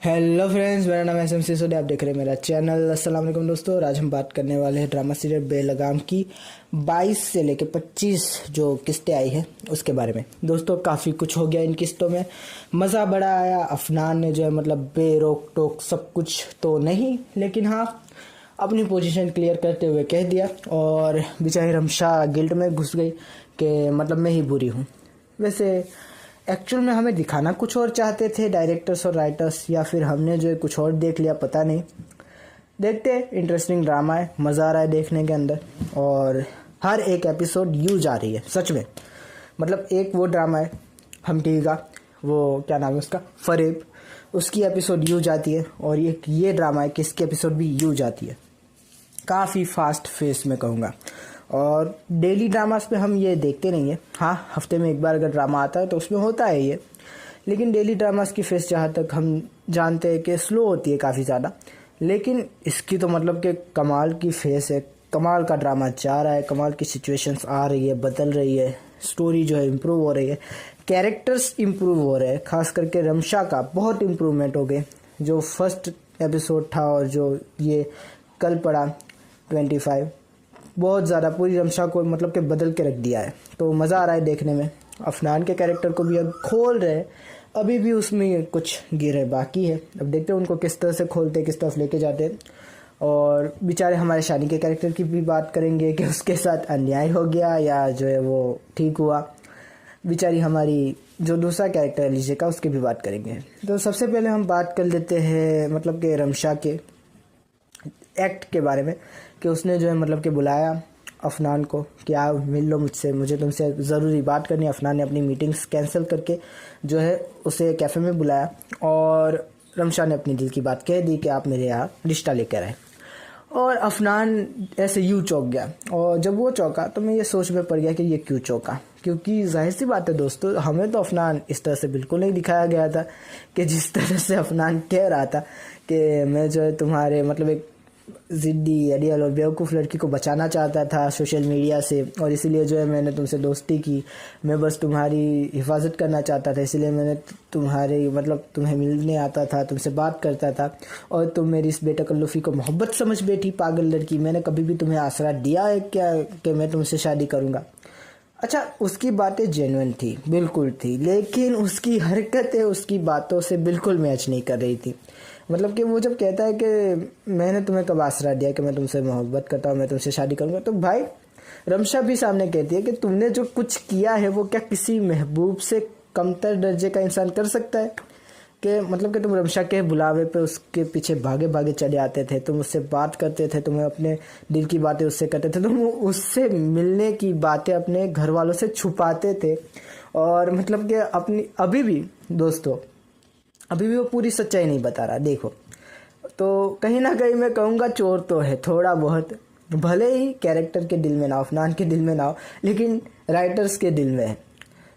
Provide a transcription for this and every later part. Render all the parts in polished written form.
Hello friends, मेरा नाम है एसएम सिसोदिया। आप देख रहे हैं मेरा चैनल। अस्सलाम वालेकुम दोस्तों। आज हम बात करने वाले हैं ड्रामा सीरियल बेलगाम की 22 से लेकर 25 जो किस्तें आई हैं उसके बारे में। दोस्तों काफ़ी कुछ हो गया इन किस्तों में, मज़ा बड़ा आया। अफनान ने जो है मतलब बेरोक टोक सब कुछ तो नहीं, लेकिन हाँ अपनी पोजीशन क्लियर करते हुए कह दिया। और बेचारी रमशा गिल्ट में घुस गई कि मतलब मैं ही बुरी हूँ। वैसे एक्चुअल में हमें दिखाना कुछ और चाहते थे डायरेक्टर्स और राइटर्स, या फिर हमने जो है कुछ और देख लिया, पता नहीं। देखते हैं, इंटरेस्टिंग ड्रामा है, मज़ा आ रहा है देखने के अंदर। और हर एक एपिसोड यूज आ रही है सच में। मतलब एक वो ड्रामा है हम टीवी का, वो क्या नाम है उसका, फरेब, उसकी एपिसोड यूज आती है। और एक ये ड्रामा है कि इसकी एपिसोड भी यूज आती है, काफ़ी फास्ट फेस में कहूँगा। और डेली ड्रामास पे हम ये देखते नहीं हैं। हाँ, हफ्ते में एक बार अगर ड्रामा आता है तो उसमें होता है ये, लेकिन डेली ड्रामास की फेस जहाँ तक हम जानते हैं कि स्लो होती है काफ़ी ज़्यादा। लेकिन इसकी तो मतलब कि कमाल की फेस है, कमाल का ड्रामा जा रहा है, कमाल की सिचुएशंस आ रही है, बदल रही है, स्टोरी जो है इम्प्रूव हो रही है, कैरेक्टर्स इम्प्रूव हो रहे हैं। खास करके रमशा का बहुत इम्प्रूवमेंट हो गए। जो फर्स्ट एपिसोड था और जो ये कल पड़ा 25, बहुत ज़्यादा पूरी रमशा को मतलब कि बदल के रख दिया है। तो मज़ा आ रहा है देखने में। अफनान के कैरेक्टर को भी अब खोल रहे हैं, अभी भी उसमें कुछ गिरे बाकी है। अब देखते हैं उनको किस तरह से खोलते, किस तरफ लेके जाते हैं। और बेचारे हमारे शानी के कैरेक्टर की भी बात करेंगे कि उसके साथ अन्याय हो गया या जो है वो ठीक हुआ। बेचारी हमारी जो दूसरा कैरेक्टर है लीजे का, उसकी भी बात करेंगे। तो सबसे पहले हम बात कर लेते हैं मतलब कि रमशा के एक्ट के बारे में, कि उसने जो है मतलब कि बुलाया अफनान को कि आप मिल लो मुझसे, मुझे तुमसे ज़रूरी बात करनी है। अफनान ने अपनी मीटिंग्स कैंसिल करके जो है उसे कैफ़े में बुलाया और रमशा ने अपनी दिल की बात कह दी कि आप मेरे यहाँ रिश्ता लेकर आए। और अफनान ऐसे यूँ चौंक गया। और जब वो चौंका तो मैं ये सोच में पड़ गया कि ये क्यों चौंका, क्योंकि जाहिर सी बात है दोस्तों, हमें तो अफनान इस तरह से बिल्कुल नहीं दिखाया गया था कि जिस तरह से अफनान कह रहा था कि मैं जो है तुम्हारे मतलब एक ज़िद्दी, आइडियल और बेवकूफ़ लड़की को बचाना चाहता था सोशल मीडिया से, और इसीलिए जो है मैंने तुमसे दोस्ती की। मैं बस तुम्हारी हिफाजत करना चाहता था, इसलिए मैंने तुम्हारे मतलब तुम्हें मिलने आता था, तुमसे बात करता था, और तुम मेरी इस बेतकल्लुफ़ी को मोहब्बत समझ बैठी, पागल लड़की। मैंने कभी भी तुम्हें आसरा दिया है क्या कि मैं तुमसे शादी करूँगा? अच्छा, उसकी बातें जेन्युइन थी, बिल्कुल थी, लेकिन उसकी हरकतें उसकी बातों से बिल्कुल मैच नहीं कर रही थी। मतलब कि वो जब कहता है कि मैंने तुम्हें कब आसरा दिया कि मैं तुमसे मोहब्बत करता हूँ, मैं तुमसे शादी करूँगा, तो भाई रमशा भी सामने कहती है कि तुमने जो कुछ किया है वो क्या किसी महबूब से कमतर दर्जे का इंसान कर सकता है? कि मतलब कि तुम रमशा के बुलावे पे उसके पीछे भागे भागे चले आते थे, तुम उससे बात करते थे, तुम्हें अपने दिल की बातें उससे करते थे, तुम उससे मिलने की बातें अपने घर वालों से छुपाते थे। और मतलब कि अपनी अभी भी दोस्तों, अभी भी वो पूरी सच्चाई नहीं बता रहा। देखो, तो कहीं ना कहीं मैं कहूँगा चोर तो है थोड़ा बहुत, भले ही कैरेक्टर के दिल में ना हो, अफनान के दिल में ना हो, लेकिन राइटर्स के दिल में है।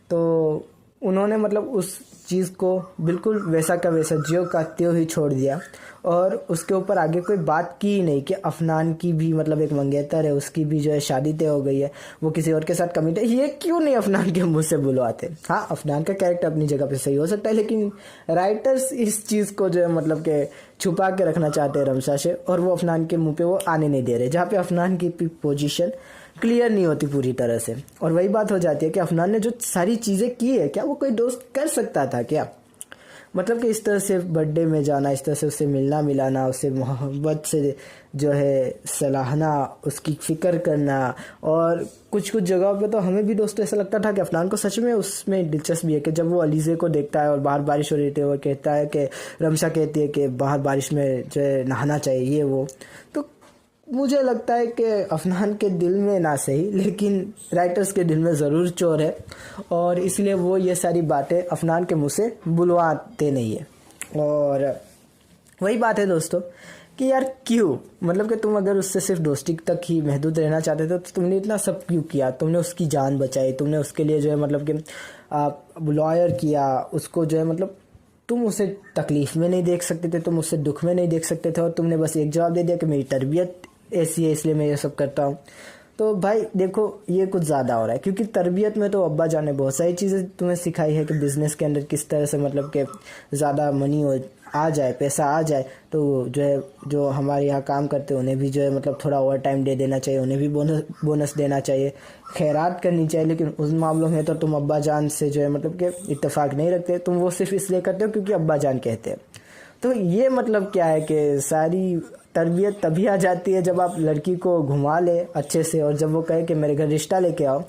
तो उन्होंने मतलब उस चीज़ को बिल्कुल वैसा का वैसा ज्यों का त्यों ही छोड़ दिया, और उसके ऊपर आगे कोई बात की ही नहीं कि अफनान की भी मतलब एक मंगेतर है, उसकी भी जो है शादी तय हो गई है, वो किसी और के साथ कमिट है। ये क्यों नहीं अफनान के मुंह से बुलवाते? हाँ, अफनान का कैरेक्टर अपनी जगह पे सही हो सकता है, लेकिन राइटर्स इस चीज़ को जो है मतलब कि छुपा के रखना चाहते हैं रमशा से, और वो अफनान के मुंह पे वो आने नहीं दे रहे, जहाँ पे अफनान की पोजीशन क्लियर नहीं होती पूरी तरह से। और वही बात हो जाती है कि अफनान ने जो सारी चीज़ें की है, क्या वो कोई दोस्त कर सकता था क्या? मतलब कि इस तरह से बर्थडे में जाना, इस तरह से उससे मिलना मिलाना, उससे मोहब्बत से जो है सराहना, उसकी फ़िक्र करना। और कुछ कुछ जगहों पे तो हमें भी दोस्तों ऐसा लगता था कि अफनान को सच में उसमें दिलचस्पी है, कि जब वो अलीज़े को देखता है और बाहर बारिश हो रही थी, वो कहता है कि रमशा कहती है कि बाहर बारिश में जो है नहाना चाहिए, ये वो। तो मुझे लगता है कि अफनान के दिल में ना सही, लेकिन राइटर्स के दिल में ज़रूर चोर है, और इसलिए वो ये सारी बातें अफनान के मुंह से बुलवाते नहीं है। और वही बात है दोस्तों कि यार क्यों, मतलब कि तुम अगर उससे सिर्फ दोस्ती तक ही महदूद रहना चाहते थे तो तुमने इतना सब क्यों किया? तुमने उसकी जान बचाई, तुमने उसके लिए जो है मतलब कि लॉयर किया, उसको जो है मतलब तुम उसे तकलीफ़ में नहीं देख सकते थे, तुम उससे दुख में नहीं देख सकते थे, और तुमने बस एक जवाब दे दिया कि मेरी तरबियत ऐसी है इसलिए मैं ये सब करता हूँ। तो भाई देखो ये कुछ ज़्यादा हो रहा है, क्योंकि तरबियत में तो अब्बा जान ने बहुत सारी चीज़ें तुम्हें सिखाई है कि बिज़नेस के अंदर किस तरह से मतलब कि ज़्यादा मनी हो आ जाए, पैसा आ जाए, तो जो है जो हमारे यहाँ काम करते हैं उन्हें भी जो है मतलब थोड़ा ओवर टाइम दे देना चाहिए, उन्हें भी बोनस देना चाहिए, खैरात करनी चाहिए। लेकिन उन मामलों में तो तुम अब्बा जान से जो है मतलब कि इत्तेफाक नहीं रखते, तुम वो सिर्फ इसलिए करते हो क्योंकि अब्बा जान कहते हैं। तो ये मतलब क्या है कि सारी तरबियत तभी आ जाती है जब आप लड़की को घुमा ले अच्छे से, और जब वो कहे कि मेरे घर रिश्ता लेके आओ,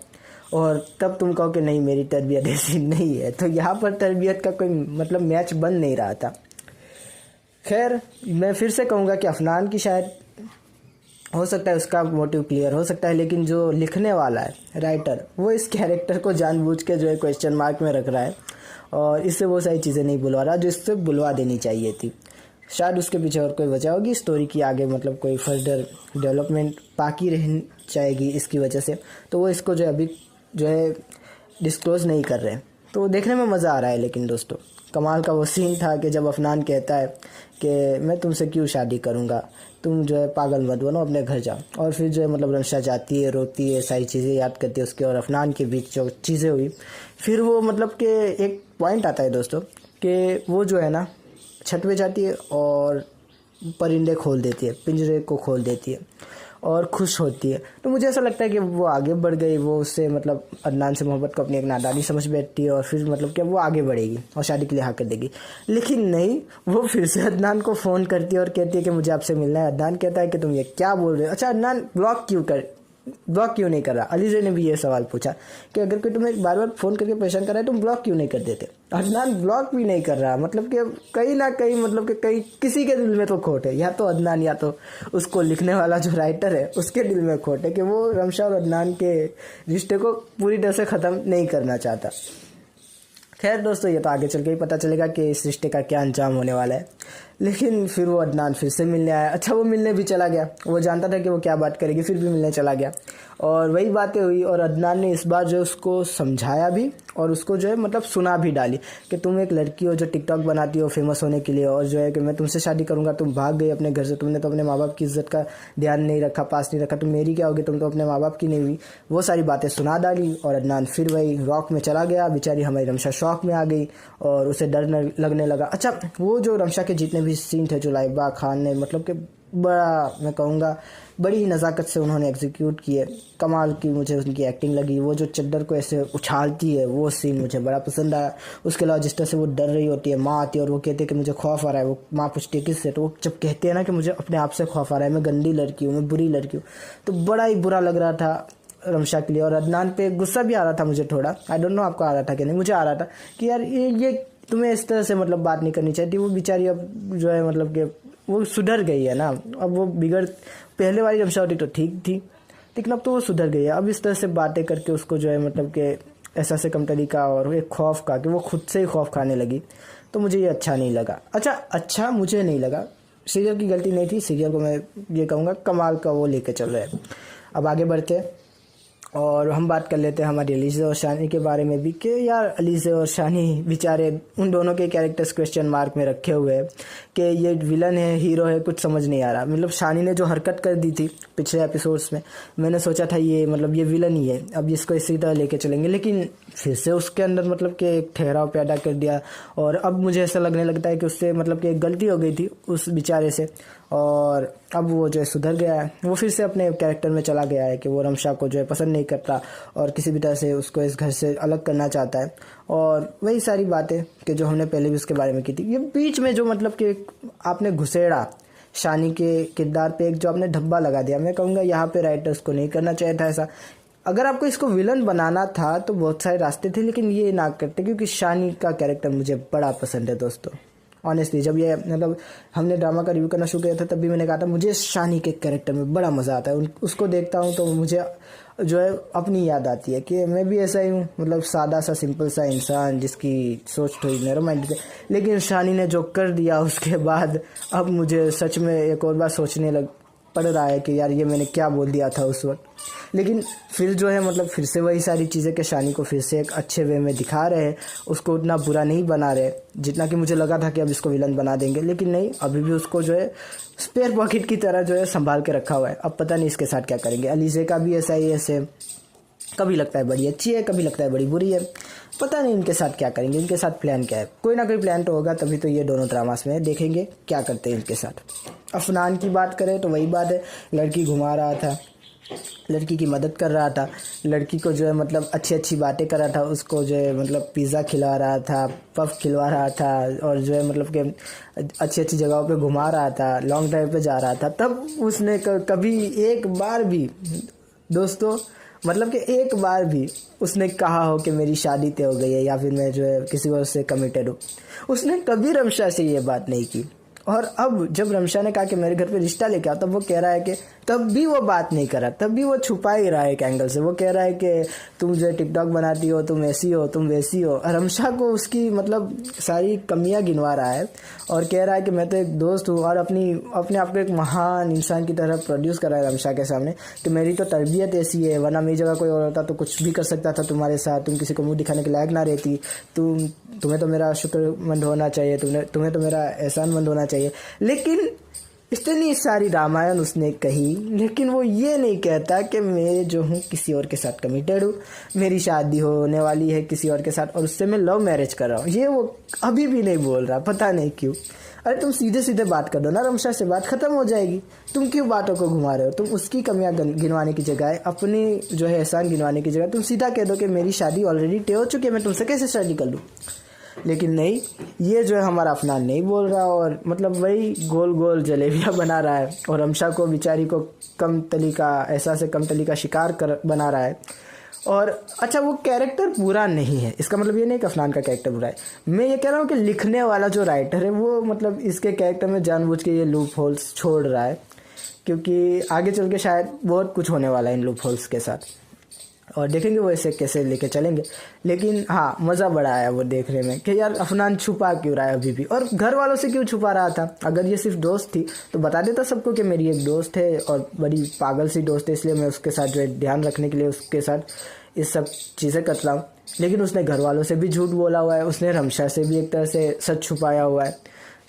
और तब तुम कहो कि नहीं मेरी तरबियत ऐसी नहीं है। तो यहाँ पर तरबियत का कोई मतलब मैच बन नहीं रहा था। खैर मैं फिर से कहूँगा कि अफनान की शायद हो सकता है उसका मोटिव क्लियर हो सकता है, लेकिन जो लिखने वाला है राइटर, वो इस कैरेक्टर को जानबूझ के जो है क्वेश्चन मार्क में रख रहा है, और इससे वो सारी चीज़ें नहीं बुलवा रहा जो इससे बुलवा देनी चाहिए थी। शायद उसके पीछे और कोई वजह होगी, स्टोरी की आगे मतलब कोई फर्दर डेवलपमेंट बाकी रह जाएगी इसकी वजह से, तो वो इसको जो अभी जो है डिस्क्लोज़ नहीं कर रहे हैं। तो देखने में मज़ा आ रहा है। लेकिन दोस्तों कमाल का वो सीन था कि जब अफनान कहता है कि मैं तुमसे क्यों शादी करूँगा, तुम जो है पागल मत बनो, अपने घर जाओ। और फिर जो है मतलब रमशा जाती है, रोती है, सारी चीज़ें याद करती है उसके और अफनान के बीच जो चीज़ें हुई। फिर वो मतलब कि एक पॉइंट आता है दोस्तों कि वो जो है ना छत पे जाती है और परिंदे खोल देती है, पिंजरे को खोल देती है और खुश होती है। तो मुझे ऐसा लगता है कि वो आगे बढ़ गई, वो उससे मतलब अदनान से मोहब्बत को अपनी एक नादानी समझ बैठती है, और फिर मतलब कि वो आगे बढ़ेगी और शादी के लिए हाँ कर देगी। लेकिन नहीं, वो फिर से अदनान को फ़ोन करती है और कहती है कि मुझे आपसे मिलना है। अदनान कहता है कि तुम ये क्या बोल रहे हो। अच्छा अदनान ब्लॉक क्यों नहीं कर रहा? अलीज़े ने भी ये सवाल पूछा कि अगर कोई तुम्हें बार बार फ़ोन करके परेशान कर रहा है तुम ब्लॉक क्यों नहीं कर देते। अदनान ब्लॉक भी नहीं कर रहा, मतलब कि कहीं ना कहीं मतलब कि कहीं किसी के दिल में तो खोट है, या तो अदनान या तो उसको लिखने वाला जो राइटर है उसके दिल में खोट है कि वो रमशा और अदनान के रिश्ते को पूरी तरह से ख़त्म नहीं करना चाहता। खैर दोस्तों ये तो आगे चल के ही पता चलेगा कि इस रिश्ते का क्या अंजाम होने वाला है। लेकिन फिर वो अदनान फिर से मिलने आया। अच्छा वो मिलने भी चला गया, वो जानता था कि वो क्या बात करेगी, फिर भी मिलने चला गया और वही बातें हुई। और अदनान ने इस बार जो उसको समझाया भी और उसको जो है मतलब सुना भी डाली कि तुम एक लड़की हो जो टिकटॉक बनाती हो फेमस होने के लिए, और जो है कि मैं तुमसे शादी करूंगा, तुम भाग गई अपने घर से, तुमने तो अपने माँ बाप की इज्जत का ध्यान नहीं रखा, पास नहीं रखा, तुम मेरी क्या होगी, तुम तो अपने माँ बाप की नहीं हुई। वो सारी बातें सुना डाली और अदनान फिर वही रॉक में चला गया। बेचारी हमारी रमशा शौक में आ गई और उसे डर लगने लगा। अच्छा वो जो रमशा के जितने भी सीन थे जो लाइबा खान ने मतलब कि बड़ा मैं कहूँगा बड़ी ही नज़ाकत से उन्होंने एग्जीक्यूट किए, कमाल की मुझे उनकी एक्टिंग लगी। वो जो चद्दर को ऐसे उछालती है वो सीन मुझे बड़ा पसंद आया। उसके अलावा जिस तरह से वो डर रही होती है, माँ आती है और वो कहते हैं कि मुझे खौफ आ रहा है, वो माँ पूछती है किससे, तो वो जब कहते हैं ना कि मुझे अपने आप से खौफ आ रहा है, मैं गंदी लड़की हूँ, मैं बुरी लड़की हूँ, तो बड़ा ही बुरा लग रहा था रमशा के लिए। और अदनान पे गुस्सा भी आ रहा था मुझे थोड़ा, आई डोंट नो आपको आ रहा था कि नहीं, मुझे आ रहा था कि यार ये तुम्हें इस तरह से मतलब बात नहीं करनी चाहिए। वो बेचारी अब जो है मतलब कि वो सुधर गई है ना, अब वो पहले वाली रमशा होती तो ठीक थी, लेकिन अब तो वो सुधर गई है। अब इस तरह से बातें करके उसको जो है मतलब कि ऐसा से कम तरीका और एक खौफ का कि वो खुद से ही खौफ खाने लगी, तो मुझे ये अच्छा नहीं लगा। अच्छा मुझे नहीं लगा, सीरियल की गलती नहीं थी, सीरियल को मैं ये कहूँगा कमाल का वो लेके चल रहे हैं। अब आगे बढ़ते हैं और हम बात कर लेते हैं हमारी अलीज़ा और शानी के बारे में भी कि यार अलीज़ा और शानी बेचारे उन दोनों के कैरेक्टर्स क्वेश्चन मार्क में रखे हुए हैं कि ये विलन है हीरो है, कुछ समझ नहीं आ रहा। मतलब शानी ने जो हरकत कर दी थी पिछले एपिसोड्स में, मैंने सोचा था ये मतलब ये विलन ही है, अब इसको इसी तरह लेके चलेंगे, लेकिन फिर से उसके अंदर मतलब कि एक ठहराव पैदा कर दिया। और अब मुझे ऐसा लगने लगता है कि उससे मतलब कि एक गलती हो गई थी उस बेचारे से, और अब वो जो है सुधर गया है। वो फिर से अपने कैरेक्टर में चला गया है कि वो रमशा को जो है पसंद नहीं करता और किसी भी तरह से उसको इस घर से अलग करना चाहता है। और वही सारी बातें कि जो हमने पहले भी उसके बारे में की थी। ये बीच में जो मतलब कि आपने घुसेड़ा शानी के किरदार पे एक जो आपने धब्बा लगा दिया, मैं कहूँगा यहाँ पे राइटर्स को नहीं करना चाहिए था ऐसा। अगर आपको इसको विलन बनाना था तो बहुत सारे रास्ते थे, लेकिन ये ना करते, क्योंकि शानी का कैरेक्टर मुझे बड़ा पसंद है दोस्तों। ऑनेस्टली जब ये मतलब हमने ड्रामा का रिव्यू करना शुरू किया था तब भी मैंने कहा था मुझे शानी के कैरेक्टर में बड़ा मज़ा आता है। उसको देखता हूँ तो मुझे जो है अपनी याद आती है कि मैं भी ऐसा ही हूँ, मतलब सादा सा सिंपल सा इंसान जिसकी सोच थोड़ी नैरो माइंडेड है। लेकिन शानी ने जो कर दिया उसके बाद अब मुझे सच में एक और बार सोचने पड़ रहा है कि यार ये मैंने क्या बोल दिया था उस वक्त। लेकिन फिर जो है मतलब फिर से वही सारी चीज़ें कि शानी को फिर से एक अच्छे वे में दिखा रहे हैं, उसको उतना बुरा नहीं बना रहे जितना कि मुझे लगा था कि अब इसको विलन बना देंगे। लेकिन नहीं, अभी भी उसको जो है स्पेयर पॉकेट की तरह जो है संभाल के रखा हुआ है। अब पता नहीं इसके साथ क्या करेंगे। अलीज़े का भी ऐसा ही है सेम, कभी लगता है बड़ी अच्छी है, कभी लगता है बड़ी बुरी है। पता नहीं इनके साथ क्या करेंगे, इनके साथ प्लान क्या है। कोई ना कोई प्लान तो होगा, तभी तो ये दोनों ड्रामास में देखेंगे क्या करते हैं इनके साथ। अफनान की बात करें तो वही बात है, लड़की घुमा रहा था, लड़की की मदद कर रहा था, लड़की को जो है मतलब अच्छी अच्छी बातें कर रहा था, उसको जो है मतलब पिज़्ज़ा खिला रहा था, पफ खिलवा रहा था, और जो है मतलब कि अच्छी अच्छी जगहों पे घुमा रहा था, लॉन्ग ड्राइव पे जा रहा था। तब उसने कभी एक बार भी दोस्तों मतलब कि एक बार भी उसने कहा हो कि मेरी शादी तय हो गई है या फिर मैं जो है किसी और से कमिटेड हूँ। उसने कभी रमशा से ये बात नहीं की। और अब जब रमशा ने कहा कि मेरे घर पे रिश्ता लेके आओ, तब वो कह रहा है कि तब भी वो बात नहीं करा, तब भी वो छुपा ही रहा है एक एंगल से। वो कह रहा है कि तुम जो है टिकटॉक बनाती हो, तुम ऐसी हो, तुम वैसी हो। रमशा को उसकी मतलब सारी कमियां गिनवा रहा है और कह रहा है कि मैं तो एक दोस्त हूँ, और अपने आप को एक महान इंसान की तरह प्रोड्यूस कर रहा है रमशा के सामने कि मेरी तो तरबियत ऐसी है, वरना मेरी जगह कोई और होता तो कुछ भी कर सकता था तुम्हारे साथ, तुम किसी को मुँह दिखाने के लायक ना रहती, तुम्हें तो मेरा शुक्रमंद होना चाहिए, तुम्हें तो मेरा एहसानमंद होना चाहिए। लेकिन इतनी सारी रामायण उसने कही, लेकिन वो ये नहीं कहता कि मैं जो हूँ किसी और के साथ कमिटेड हूँ, मेरी शादी होने वाली है किसी और के साथ और उससे मैं लव मैरिज कर रहा हूँ। ये वो अभी भी नहीं बोल रहा, पता नहीं क्यों। अरे तुम सीधे सीधे बात कर दो ना रमशा से, बात खत्म हो जाएगी। तुम क्यों बातों को घुमा रहे हो? तुम उसकी कमियां गिनवाने की जगह, अपनी जो है एहसान गिनवाने की जगह तुम सीधा कह दो कि मेरी शादी ऑलरेडी तय हो चुकी है, मैं तुमसे कैसे शादी कर लूँ। लेकिन नहीं, ये जो है हमारा अफनान नहीं बोल रहा और मतलब वही गोल गोल जलेबियाँ बना रहा है और रमशा को बेचारी को कम तली का एहसास से कम तली का शिकार कर बना रहा है। और अच्छा, वो कैरेक्टर बुरा नहीं है, इसका मतलब ये नहीं कि अफनान का कैरेक्टर बुरा है। मैं ये कह रहा हूँ कि लिखने वाला जो राइटर है वो मतलब इसके कैरेक्टर में जानबूझ के ये लूप होल्स छोड़ रहा है, क्योंकि आगे चल के शायद बहुत कुछ होने वाला है इन लूप होल्स के साथ, और देखेंगे वो ऐसे कैसे लेके चलेंगे। लेकिन हाँ, मज़ा बड़ा आया वो देखने में कि यार अफनान छुपा क्यों रहा है अभी भी, और घर वालों से क्यों छुपा रहा था। अगर ये सिर्फ दोस्त थी तो बता देता सबको कि मेरी एक दोस्त है और बड़ी पागल सी दोस्त है, इसलिए मैं उसके साथ जो है ध्यान रखने के लिए उसके साथ इस सब चीज़ें कर रहा हूँ। लेकिन उसने घर वालों से भी झूठ बोला हुआ है, उसने रमशा से भी एक तरह से सच छुपाया हुआ है,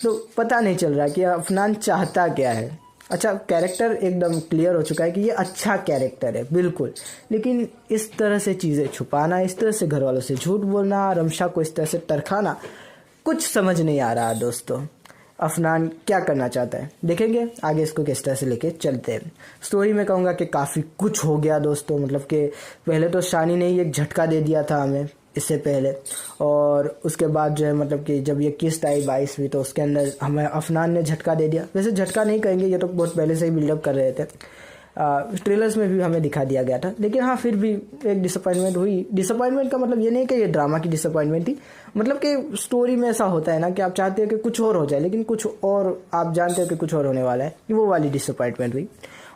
तो पता नहीं चल रहा कि अफनान चाहता क्या है। अच्छा, कैरेक्टर एकदम क्लियर हो चुका है कि ये अच्छा कैरेक्टर है बिल्कुल, लेकिन इस तरह से चीज़ें छुपाना, इस तरह से घर वालों से झूठ बोलना, रमशा को इस तरह से तरखाना, कुछ समझ नहीं आ रहा दोस्तों। अफनान क्या करना चाहता है, देखेंगे आगे इसको किस तरह से लेके चलते हैं। स्टोरी में कहूँगा कि काफ़ी कुछ हो गया दोस्तों, मतलब कि पहले तो शानी ने ही एक झटका दे दिया था हमें इससे पहले, और उसके बाद जो है मतलब कि जब ये किस्त आई 22वीं तो उसके अंदर हमें अफनान ने झटका दे दिया। वैसे झटका नहीं कहेंगे, ये तो बहुत पहले से ही बिल्डअप कर रहे थे, ट्रेलर्स में भी हमें दिखा दिया गया था। लेकिन हाँ, फिर भी एक डिसअपॉइंटमेंट हुई। डिसअपॉइंटमेंट का मतलब ये नहीं कि ये ड्रामा की डिसअपॉइंटमेंट थी, मतलब कि स्टोरी में ऐसा होता है ना कि आप चाहते हो कि कुछ और हो जाए लेकिन कुछ और आप जानते हो कि कुछ और होने वाला है, वो वाली डिसअपॉइंटमेंट हुई।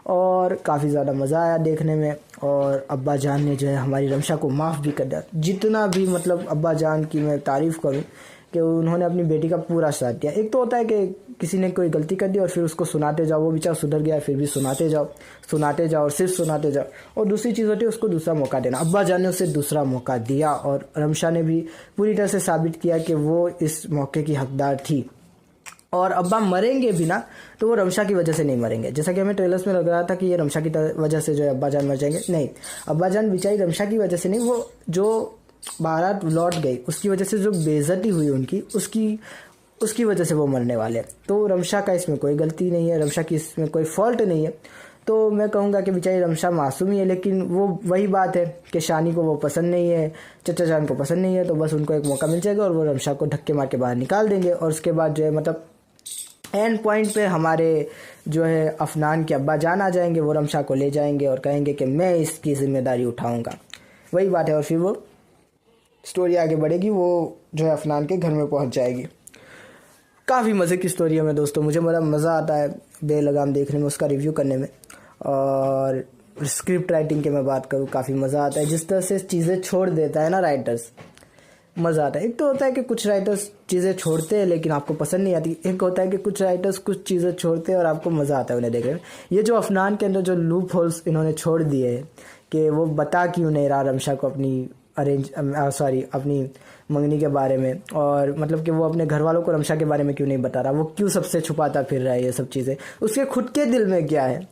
और काफ़ी ज़्यादा मज़ा आया देखने में, और अब्बा जान ने जो है हमारी रमशा को माफ़ भी कर दिया। जितना भी मतलब अब्बा जान की मैं तारीफ़ करूं कि उन्होंने अपनी बेटी का पूरा साथ दिया। एक तो होता है कि किसी ने कोई गलती कर दी और फिर उसको सुनाते जाओ, वो बेचारा सुधर गया फिर भी सुनाते जाओ और सिर्फ सुनाते जाओ, और दूसरी चीज़ होती है उसको दूसरा मौका देना। अब्बा जान ने उसे दूसरा मौका दिया और रमशा ने भी पूरी तरह से साबित किया कि वो इस मौके की हकदार थी। और अब्बा मरेंगे भी ना तो वो रमशा की वजह से नहीं मरेंगे, जैसा कि हमें ट्रेलर्स में लग रहा था कि ये रमशा की वजह से जो है अब्बा जान मर जाएंगे। नहीं, अब्बा जान बेचारी रमशा की वजह से नहीं, वो जो बारात लौट गई उसकी वजह से जो बेइज्जती हुई उनकी, उसकी वजह से वो मरने वाले। तो रमशा का इसमें कोई गलती नहीं है, रमशा की इसमें कोई फॉल्ट नहीं है। तो मैं कहूँगा कि बेचारी रमशा मासूम ही है, लेकिन वो वही बात है कि शानी को वो पसंद नहीं है, चचा जान को पसंद नहीं है, तो बस उनको एक मौका मिल जाएगा और वो रमशा को धक्के मार के बाहर निकाल देंगे। और उसके बाद जो है मतलब एंड पॉइंट पे हमारे जो है अफनान के अब्बा जान आ जाएंगे, वो रमशा को ले जाएंगे और कहेंगे कि मैं इसकी जिम्मेदारी उठाऊंगा। वही बात है, और फिर वो स्टोरी आगे बढ़ेगी, वो जो है अफनान के घर में पहुंच जाएगी। काफ़ी मज़े की स्टोरी है। मैं दोस्तों, मुझे बड़ा मज़ा आता है बेलगाम देखने में, उसका रिव्यू करने में, और स्क्रिप्ट राइटिंग की मैं बात करूँ काफ़ी मज़ा आता है। जिस तरह से चीज़ें छोड़ देता है ना राइटर्स, मज़ा आता है। एक तो होता है कि कुछ राइटर्स चीज़ें छोड़ते हैं लेकिन आपको पसंद नहीं आती, एक होता है कि कुछ राइटर्स कुछ चीज़ें छोड़ते हैं और आपको मज़ा आता है उन्हें देखने में। ये जो अफनान के अंदर जो लूप होल्स इन्होंने छोड़ दिए हैं कि वो बता क्यों नहीं रहा रमशा को अपनी अपनी मंगनी के बारे में, और मतलब कि वो अपने घर वालों को रमशा के बारे में क्यों नहीं बता रहा, वो क्यों सबसे छुपाता फिर रहा है, ये सब चीज़ें उसके खुद के दिल में क्या है,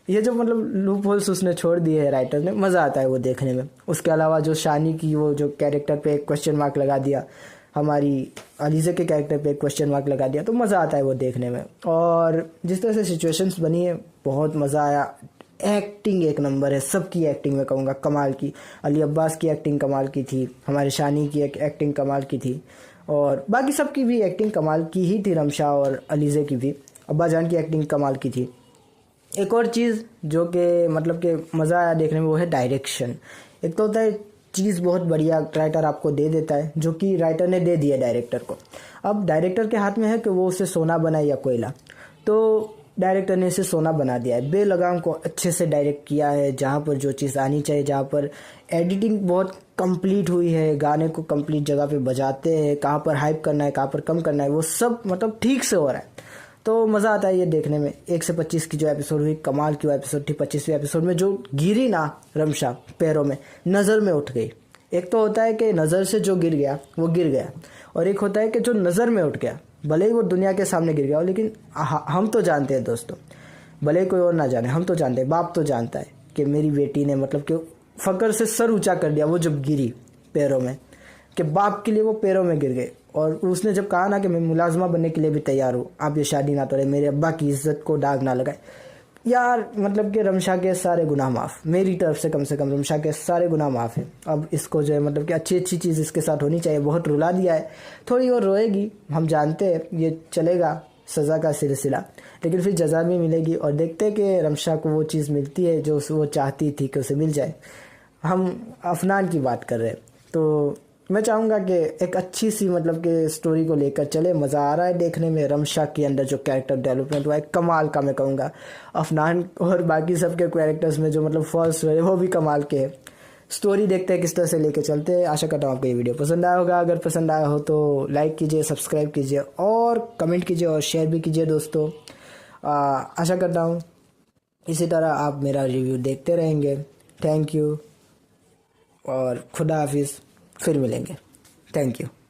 ये जो मतलब लूप होल्स उसने छोड़ दिए है राइटर ने, मज़ा आता है वो देखने में। उसके अलावा जो शानी की वो जो कैरेक्टर पे एक क्वेश्चन मार्क लगा दिया, हमारी अलीज़ा के कैरेक्टर पे एक क्वेश्चन मार्क लगा दिया, तो मज़ा आता है वो देखने में। और जिस तरह से सिचुएशंस बनी है बहुत मज़ा आया। एक्टिंग एक नंबर है, सबकी एक्टिंग मैं कहूँगा कमाल की। अली अब्बास की एक्टिंग कमाल की थी, हमारे शानी की एक्टिंग कमाल की थी, और बाकी सबकी भी एक्टिंग कमाल की ही थी, रमशा और अलीज़े की भी, अब्बा जान की एक्टिंग कमाल की थी। एक और चीज़ जो कि मतलब कि मज़ा आया देखने में वो है डायरेक्शन। एक तो होता है चीज़ बहुत बढ़िया राइटर आपको दे देता है, जो कि राइटर ने दे दिया डायरेक्टर को। अब डायरेक्टर के हाथ में है कि वो उसे सोना बनाए या कोयला, तो डायरेक्टर ने इसे सोना बना दिया है। बेलगाम को अच्छे से डायरेक्ट किया है, जहाँ पर जो चीज़ आनी चाहिए, जहाँ पर एडिटिंग बहुत कंप्लीट हुई है, गाने को कंप्लीट जगह पे बजाते हैं, कहाँ पर हाइप करना है कहाँ पर कम करना है, वो सब मतलब ठीक से हो रहा है। तो मज़ा आता है ये देखने में। 1 से 25 की जो एपिसोड हुई कमाल की वो एपिसोड थी। 25वें एपिसोड में जो गिरी ना रमशा पैरों में, नज़र में उठ गई। एक तो होता है कि नज़र से जो गिर गया वो गिर गया, और एक होता है कि जो नज़र में उठ गया, भले ही वो दुनिया के सामने गिर गया हो, लेकिन हम तो जानते हैं दोस्तों, भले ही कोई और ना जाने, हम तो जानते हैं, बाप तो जानता है कि मेरी बेटी ने मतलब कि फ़क्र से सर ऊँचा कर दिया वो जब गिरी पैरों में, कि बाप के लिए वो पैरों में गिर गए। और उसने जब कहा ना कि मैं मुलाजमा बनने के लिए भी तैयार हूँ, आप ये शादी ना तोड़े, मेरे अब्बा की इज्जत को दाग ना लगाए, यार मतलब कि रमशा के सारे गुनाह माफ़, मेरी तरफ से कम रमशा के सारे गुनाह माफ़ है। अब इसको जो है मतलब कि अच्छी अच्छी चीज़ इसके साथ होनी चाहिए। बहुत रुला दिया है, थोड़ी और रोएगी, हम जानते हैं, ये चलेगा सज़ा का सिलसिला, लेकिन फिर जज़ा भी मिलेगी, और देखते हैं कि रमशा को वो चीज़ मिलती है जो वो चाहती थी कि उसे मिल जाए। हम अफनान की बात कर रहे हैं, तो मैं चाहूँगा कि एक अच्छी सी मतलब कि स्टोरी को लेकर चले। मज़ा आ रहा है देखने में। रमशा के अंदर जो कैरेक्टर डेवलपमेंट हुआ है कमाल का, मैं कहूँगा। अफनान और बाकी सब के कैरेक्टर्स में जो मतलब फर्स्ट हुए वो भी कमाल के। स्टोरी देखते हैं किस तरह से लेके चलते हैं। आशा करता हूँ आपको ये वीडियो पसंद आया होगा। अगर पसंद आया हो तो लाइक कीजिए, सब्सक्राइब कीजिए, और कमेंट कीजिए और शेयर भी कीजिए दोस्तों। आशा करता हूँ इसी तरह आप मेरा रिव्यू देखते रहेंगे। थैंक यू और खुदा हाफिज़, फिर मिलेंगे। Thank you.